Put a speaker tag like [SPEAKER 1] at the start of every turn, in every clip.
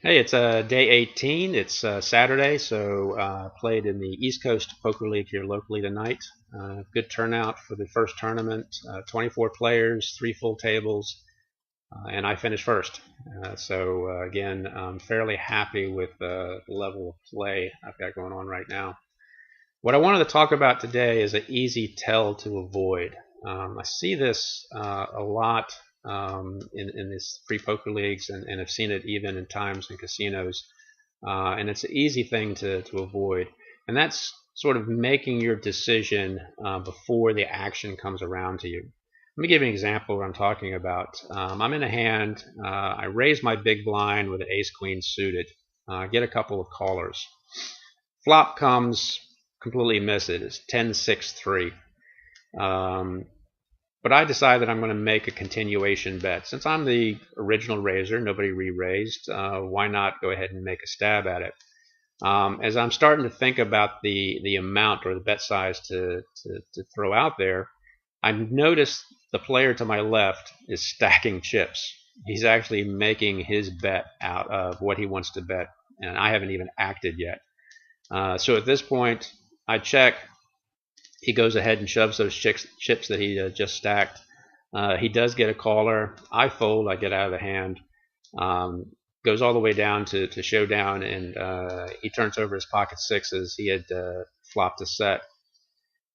[SPEAKER 1] Hey, it's day 18. It's Saturday, so played in the East Coast Poker League here locally tonight. Good turnout for the first tournament. 24 players, three full tables, and I finished first. Again, I'm fairly happy with the level of play I've got going on right now. What I wanted to talk about today is an easy tell to avoid. I see this a lot in these free poker leagues, and I've seen it even in times in casinos. And it's an easy thing to avoid, and that's sort of making your decision before the action comes around to you. Let me give you an example of what I'm talking about. I'm in a hand. I raise my big blind with an ace queen suited. Get a couple of callers. Flop comes, completely miss it. It's 10-6-3. But I decide that I'm going to make a continuation bet. Since I'm the original raiser, nobody re-raised, why not go ahead and make a stab at it? As I'm starting to think about the amount or the bet size to throw out there, I notice the player to my left is stacking chips. He's actually making his bet out of what he wants to bet, and I haven't even acted yet. So at this point, I check. He goes ahead and shoves those chips that he just stacked. He does get a caller. I fold. I get out of the hand. Goes all the way down to showdown, and he turns over his pocket sixes. He had flopped a set.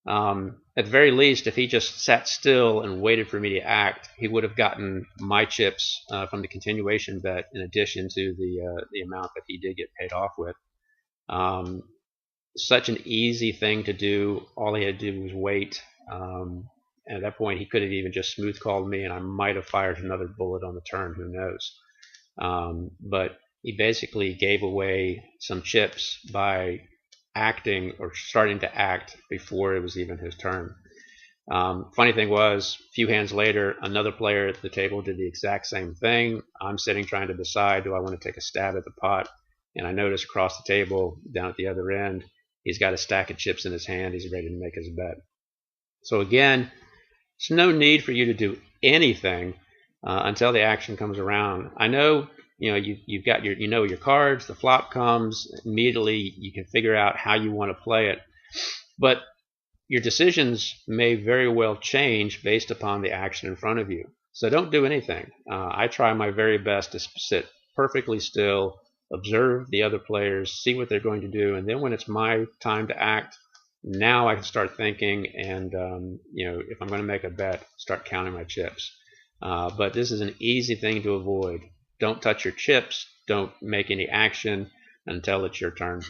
[SPEAKER 1] At the very least, if he just sat still and waited for me to act, he would have gotten my chips from the continuation bet in addition to the amount that he did get paid off with. Such an easy thing to do. All he had to do was wait. And at that point, he could have even just smooth called me, and I might have fired another bullet on the turn. Who knows? But he basically gave away some chips by acting or starting to act before it was even his turn. Funny thing was, a few hands later, another player at the table did the exact same thing. I'm sitting trying to decide, do I want to take a stab at the pot? And I notice across the table, down at the other end, he's got a stack of chips in his hand. He's ready to make his bet. So again, there's no need for you to do anything until the action comes around. I know you've got your cards. The flop comes immediately. You can figure out how you want to play it, but your decisions may very well change based upon the action in front of you. So don't do anything. I try my very best to sit perfectly still, observe the other players, see what they're going to do, and then when it's my time to act, now I can start thinking, and if I'm going to make a bet, start counting my chips. But this is an easy thing to avoid. Don't touch your chips. Don't make any action until it's your turn.